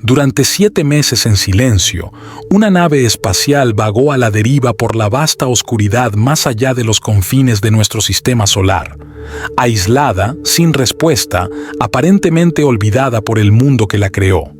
Durante 7 meses en silencio, una nave espacial vagó a la deriva por la vasta oscuridad más allá de los confines de nuestro sistema solar. Aislada, sin respuesta, aparentemente olvidada por el mundo que la creó.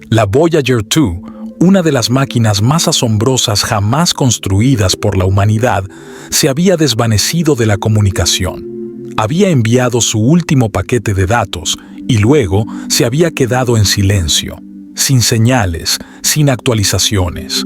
La Voyager 2, una de las máquinas más asombrosas jamás construidas por la humanidad, se había desvanecido de la comunicación. Había enviado su último paquete de datos y luego se había quedado en silencio, sin señales, sin actualizaciones.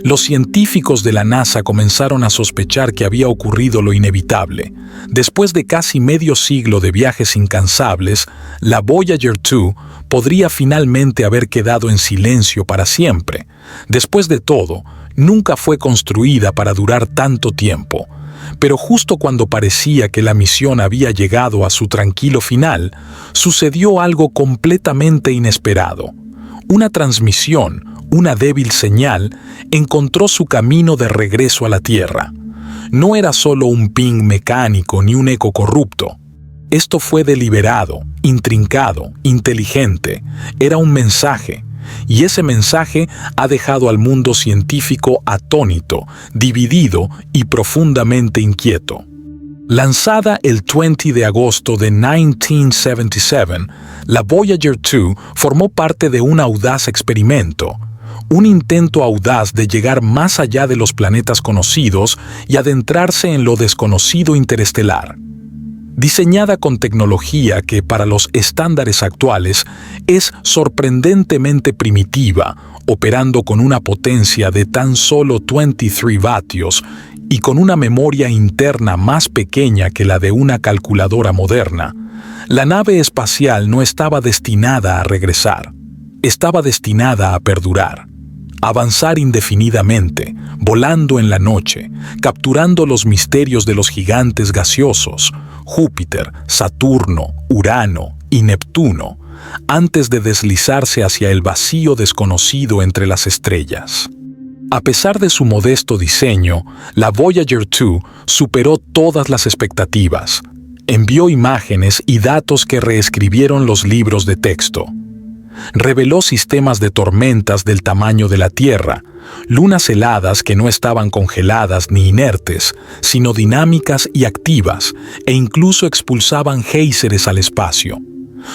Los científicos de la NASA comenzaron a sospechar que había ocurrido lo inevitable. Después de casi medio siglo de viajes incansables, la Voyager 2 podría finalmente haber quedado en silencio para siempre. Después de todo, nunca fue construida para durar tanto tiempo. Pero justo cuando parecía que la misión había llegado a su tranquilo final, sucedió algo completamente inesperado. Una transmisión, una débil señal, encontró su camino de regreso a la Tierra. No era solo un ping mecánico ni un eco corrupto. Esto fue deliberado, intrincado, inteligente. Era un mensaje. Y ese mensaje ha dejado al mundo científico atónito, dividido y profundamente inquieto. Lanzada el 20 de agosto de 1977, la Voyager 2 formó parte de un audaz experimento, un intento audaz de llegar más allá de los planetas conocidos y adentrarse en lo desconocido interestelar. Diseñada con tecnología que para los estándares actuales es sorprendentemente primitiva, operando con una potencia de tan solo 23 vatios y con una memoria interna más pequeña que la de una calculadora moderna, la nave espacial no estaba destinada a regresar. Estaba destinada a perdurar. Avanzar indefinidamente, volando en la noche, capturando los misterios de los gigantes gaseosos, Júpiter, Saturno, Urano y Neptuno, antes de deslizarse hacia el vacío desconocido entre las estrellas. A pesar de su modesto diseño, la Voyager 2 superó todas las expectativas. Envió imágenes y datos que reescribieron los libros de texto. Reveló sistemas de tormentas del tamaño de la Tierra, lunas heladas que no estaban congeladas ni inertes, sino dinámicas y activas, e incluso expulsaban géiseres al espacio.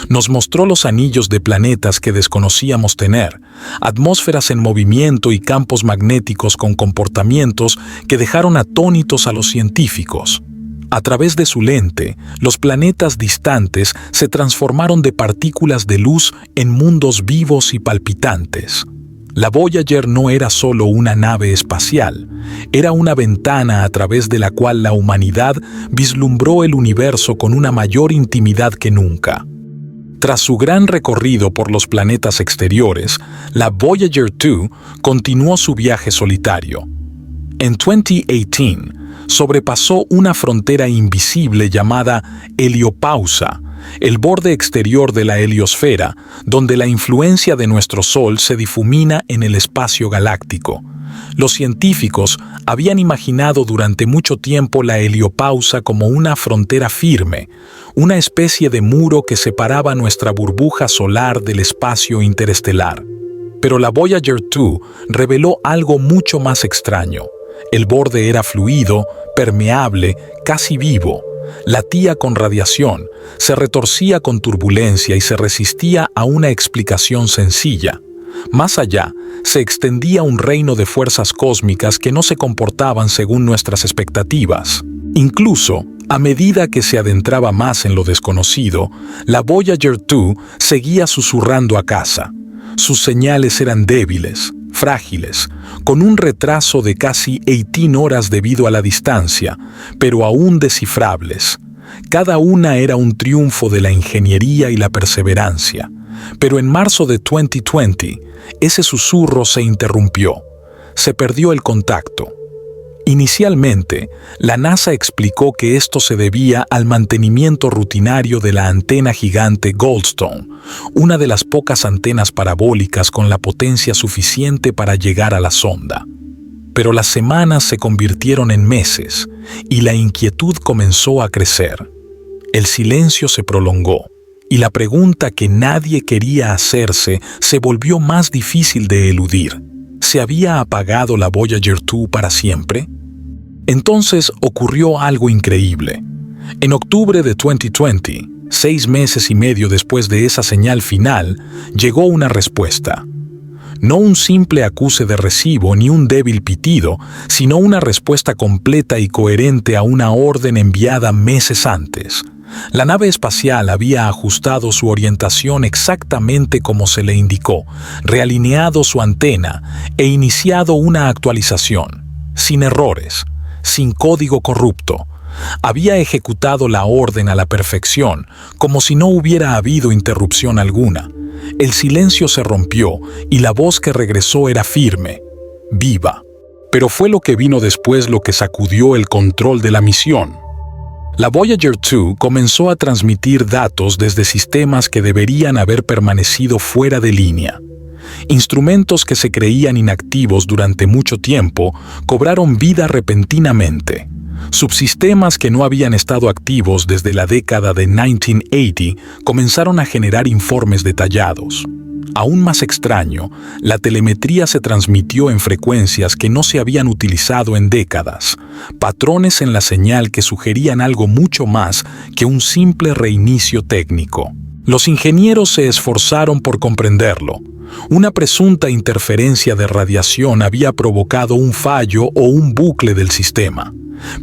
Nos mostró los anillos de planetas que desconocíamos tener, atmósferas en movimiento y campos magnéticos con comportamientos que dejaron atónitos a los científicos. A través de su lente, los planetas distantes se transformaron de partículas de luz en mundos vivos y palpitantes. La Voyager no era solo una nave espacial, era una ventana a través de la cual la humanidad vislumbró el universo con una mayor intimidad que nunca. Tras su gran recorrido por los planetas exteriores, la Voyager 2 continuó su viaje solitario. En 2018, sobrepasó una frontera invisible llamada heliopausa, el borde exterior de la heliosfera, donde la influencia de nuestro Sol se difumina en el espacio galáctico. Los científicos habían imaginado durante mucho tiempo la heliopausa como una frontera firme, una especie de muro que separaba nuestra burbuja solar del espacio interestelar. Pero la Voyager 2 reveló algo mucho más extraño. El borde era fluido, permeable, casi vivo. Latía con radiación, se retorcía con turbulencia y se resistía a una explicación sencilla. Más allá, se extendía un reino de fuerzas cósmicas que no se comportaban según nuestras expectativas. Incluso, a medida que se adentraba más en lo desconocido, la Voyager 2 seguía susurrando a casa. Sus señales eran débiles, frágiles, con un retraso de casi 18 horas debido a la distancia, pero aún descifrables. Cada una era un triunfo de la ingeniería y la perseverancia. Pero en marzo de 2020, ese susurro se interrumpió. Se perdió el contacto. Inicialmente, la NASA explicó que esto se debía al mantenimiento rutinario de la antena gigante Goldstone, una de las pocas antenas parabólicas con la potencia suficiente para llegar a la sonda. Pero las semanas se convirtieron en meses y la inquietud comenzó a crecer. El silencio se prolongó y la pregunta que nadie quería hacerse se volvió más difícil de eludir. ¿Se había apagado la Voyager 2 para siempre? Entonces ocurrió algo increíble. En octubre de 2020, 6 meses y medio después de esa señal final, llegó una respuesta. No un simple acuse de recibo ni un débil pitido, sino una respuesta completa y coherente a una orden enviada meses antes. La nave espacial había ajustado su orientación exactamente como se le indicó, realineado su antena e iniciado una actualización, sin errores, sin código corrupto. Había ejecutado la orden a la perfección, como si no hubiera habido interrupción alguna. El silencio se rompió y la voz que regresó era firme, viva. Pero fue lo que vino después lo que sacudió el control de la misión. La Voyager 2 comenzó a transmitir datos desde sistemas que deberían haber permanecido fuera de línea. Instrumentos que se creían inactivos durante mucho tiempo cobraron vida repentinamente. Subsistemas que no habían estado activos desde la década de 1980 comenzaron a generar informes detallados. Aún más extraño, la telemetría se transmitió en frecuencias que no se habían utilizado en décadas, patrones en la señal que sugerían algo mucho más que un simple reinicio técnico. Los ingenieros se esforzaron por comprenderlo. Una presunta interferencia de radiación había provocado un fallo o un bucle del sistema.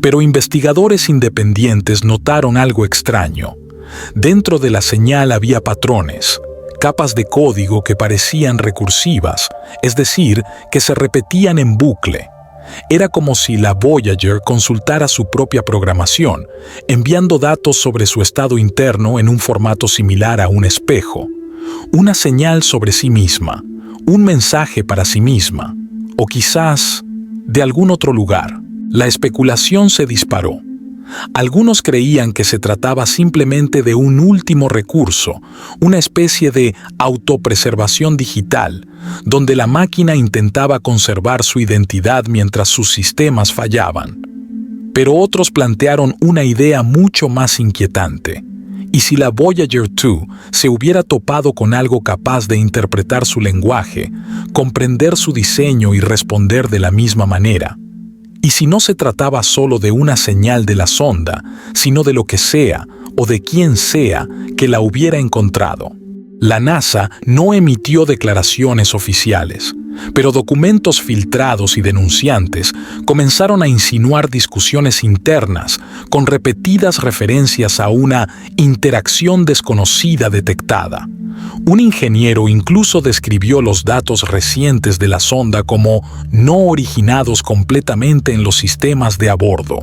Pero investigadores independientes notaron algo extraño. Dentro de la señal había patrones, capas de código que parecían recursivas, es decir, que se repetían en bucle. Era como si la Voyager consultara su propia programación, enviando datos sobre su estado interno en un formato similar a un espejo. Una señal sobre sí misma, un mensaje para sí misma, o quizás de algún otro lugar. La especulación se disparó. Algunos creían que se trataba simplemente de un último recurso, una especie de autopreservación digital, donde la máquina intentaba conservar su identidad mientras sus sistemas fallaban. Pero otros plantearon una idea mucho más inquietante. ¿Y si la Voyager 2 se hubiera topado con algo capaz de interpretar su lenguaje, comprender su diseño y responder de la misma manera? ¿Y si no se trataba solo de una señal de la sonda, sino de lo que sea o de quien sea que la hubiera encontrado? La NASA no emitió declaraciones oficiales, pero documentos filtrados y denunciantes comenzaron a insinuar discusiones internas con repetidas referencias a una interacción desconocida detectada. Un ingeniero incluso describió los datos recientes de la sonda como no originados completamente en los sistemas de a bordo.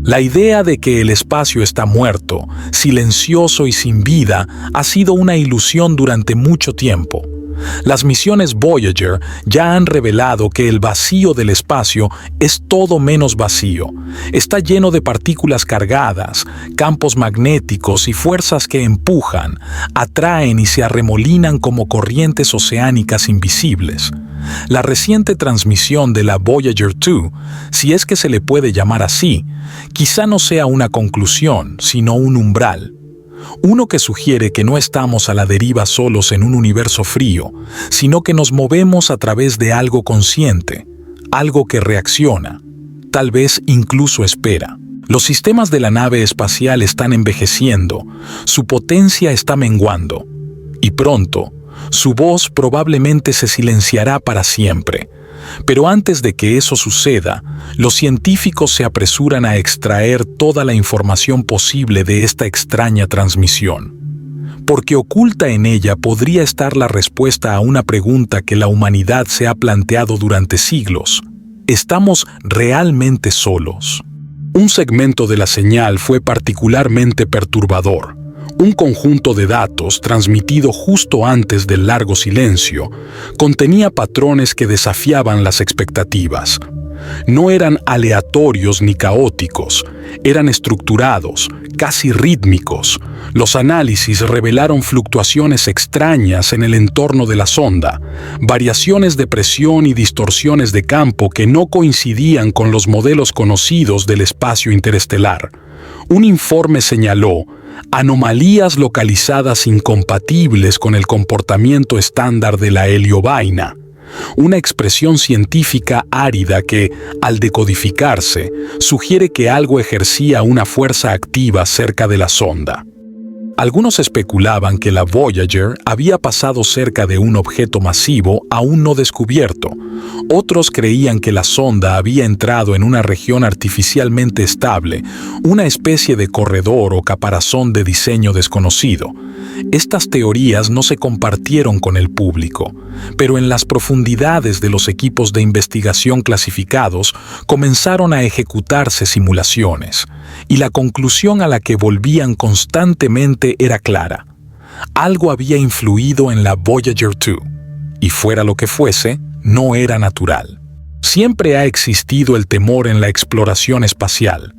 La idea de que el espacio está muerto, silencioso y sin vida ha sido una ilusión durante mucho tiempo. Las misiones Voyager ya han revelado que el vacío del espacio es todo menos vacío. Está lleno de partículas cargadas, campos magnéticos y fuerzas que empujan, atraen y se arremolinan como corrientes oceánicas invisibles. La reciente transmisión de la Voyager 2, si es que se le puede llamar así, quizá no sea una conclusión, sino un umbral. Uno que sugiere que no estamos a la deriva solos en un universo frío, sino que nos movemos a través de algo consciente, algo que reacciona, tal vez incluso espera. Los sistemas de la nave espacial están envejeciendo, su potencia está menguando, y pronto, su voz probablemente se silenciará para siempre. Pero antes de que eso suceda, los científicos se apresuran a extraer toda la información posible de esta extraña transmisión. Porque oculta en ella podría estar la respuesta a una pregunta que la humanidad se ha planteado durante siglos. ¿Estamos realmente solos? Un segmento de la señal fue particularmente perturbador. Un conjunto de datos transmitido justo antes del largo silencio contenía patrones que desafiaban las expectativas. No eran aleatorios ni caóticos, eran estructurados, casi rítmicos. Los análisis revelaron fluctuaciones extrañas en el entorno de la sonda, variaciones de presión y distorsiones de campo que no coincidían con los modelos conocidos del espacio interestelar. Un informe señaló: anomalías localizadas incompatibles con el comportamiento estándar de la heliovaina, una expresión científica árida que, al decodificarse, sugiere que algo ejercía una fuerza activa cerca de la sonda. Algunos especulaban que la Voyager había pasado cerca de un objeto masivo aún no descubierto. Otros creían que la sonda había entrado en una región artificialmente estable, una especie de corredor o caparazón de diseño desconocido. Estas teorías no se compartieron con el público, pero en las profundidades de los equipos de investigación clasificados comenzaron a ejecutarse simulaciones, y la conclusión a la que volvían constantemente era clara. Algo había influido en la Voyager 2, y fuera lo que fuese, no era natural. Siempre ha existido el temor en la exploración espacial,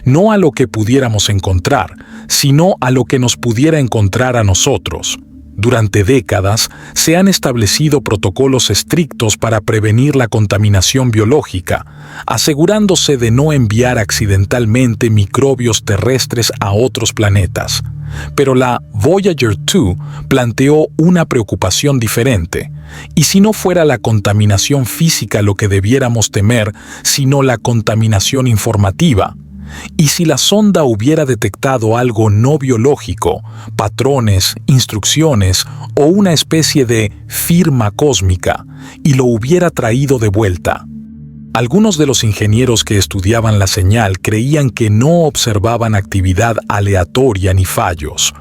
no a lo que pudiéramos encontrar, sino a lo que nos pudiera encontrar a nosotros. Durante décadas se han establecido protocolos estrictos para prevenir la contaminación biológica, asegurándose de no enviar accidentalmente microbios terrestres a otros planetas. Pero la Voyager 2 planteó una preocupación diferente. ¿Y si no fuera la contaminación física lo que debiéramos temer, sino la contaminación informativa? ¿Y si la sonda hubiera detectado algo no biológico, patrones, instrucciones o una especie de firma cósmica, y lo hubiera traído de vuelta? Algunos de los ingenieros que estudiaban la señal creían que no observaban actividad aleatoria ni fallos.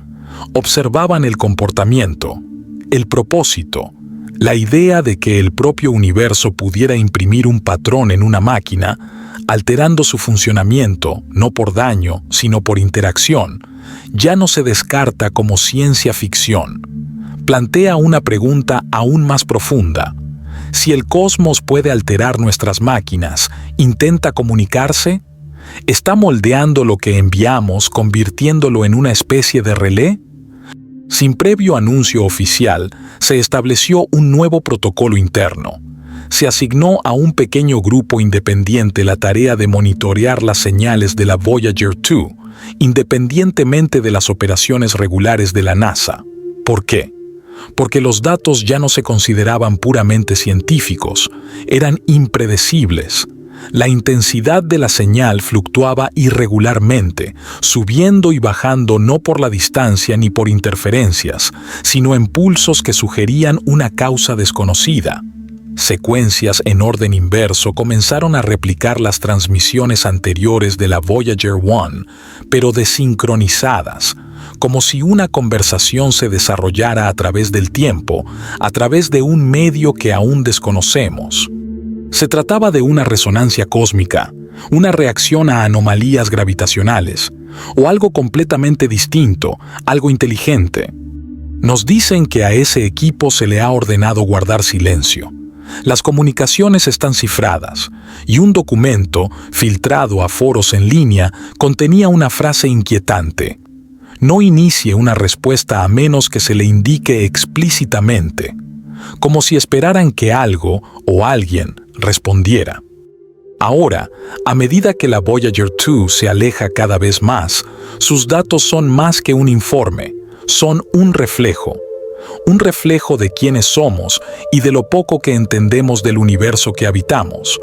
Observaban el comportamiento, el propósito, la idea de que el propio universo pudiera imprimir un patrón en una máquina, alterando su funcionamiento, no por daño, sino por interacción, ya no se descarta como ciencia ficción. Plantea una pregunta aún más profunda. Si el cosmos puede alterar nuestras máquinas, ¿intenta comunicarse? ¿Está moldeando lo que enviamos, convirtiéndolo en una especie de relé? Sin previo anuncio oficial, se estableció un nuevo protocolo interno. Se asignó a un pequeño grupo independiente la tarea de monitorear las señales de la Voyager 2, independientemente de las operaciones regulares de la NASA. ¿Por qué? Porque los datos ya no se consideraban puramente científicos, eran impredecibles. La intensidad de la señal fluctuaba irregularmente, subiendo y bajando no por la distancia ni por interferencias, sino en pulsos que sugerían una causa desconocida. Secuencias en orden inverso comenzaron a replicar las transmisiones anteriores de la Voyager 1, pero desincronizadas, como si una conversación se desarrollara a través del tiempo, a través de un medio que aún desconocemos. Se trataba de una resonancia cósmica, una reacción a anomalías gravitacionales, o algo completamente distinto, algo inteligente. Nos dicen que a ese equipo se le ha ordenado guardar silencio. Las comunicaciones están cifradas, y un documento, filtrado a foros en línea, contenía una frase inquietante. No inicie una respuesta a menos que se le indique explícitamente, como si esperaran que algo o alguien respondiera. Ahora, a medida que la Voyager 2 se aleja cada vez más, sus datos son más que un informe, son un reflejo de quiénes somos y de lo poco que entendemos del universo que habitamos.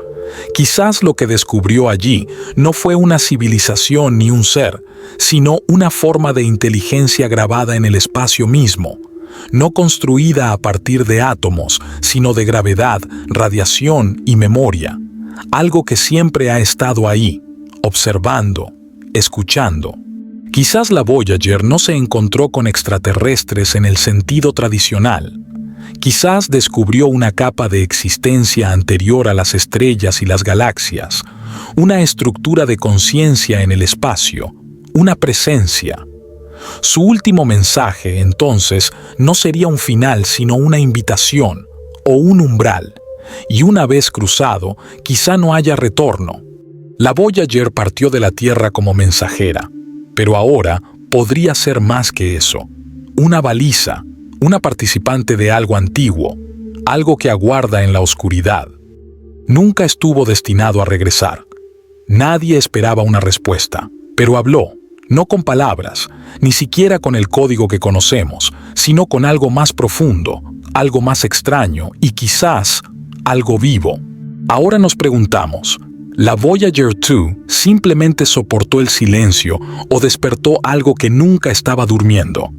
Quizás lo que descubrió allí no fue una civilización ni un ser, sino una forma de inteligencia grabada en el espacio mismo, no construida a partir de átomos, sino de gravedad, radiación y memoria, algo que siempre ha estado ahí, observando, escuchando. Quizás la Voyager no se encontró con extraterrestres en el sentido tradicional. Quizás descubrió una capa de existencia anterior a las estrellas y las galaxias, una estructura de conciencia en el espacio, una presencia. Su último mensaje, entonces, no sería un final, sino una invitación o un umbral, y una vez cruzado, quizá no haya retorno. La Voyager partió de la Tierra como mensajera, pero ahora podría ser más que eso. Una baliza, una participante de algo antiguo, algo que aguarda en la oscuridad. Nunca estuvo destinado a regresar. Nadie esperaba una respuesta, pero habló, no con palabras, ni siquiera con el código que conocemos, sino con algo más profundo, algo más extraño y quizás algo vivo. Ahora nos preguntamos, ¿la Voyager 2 simplemente soportó el silencio o despertó algo que nunca estaba durmiendo?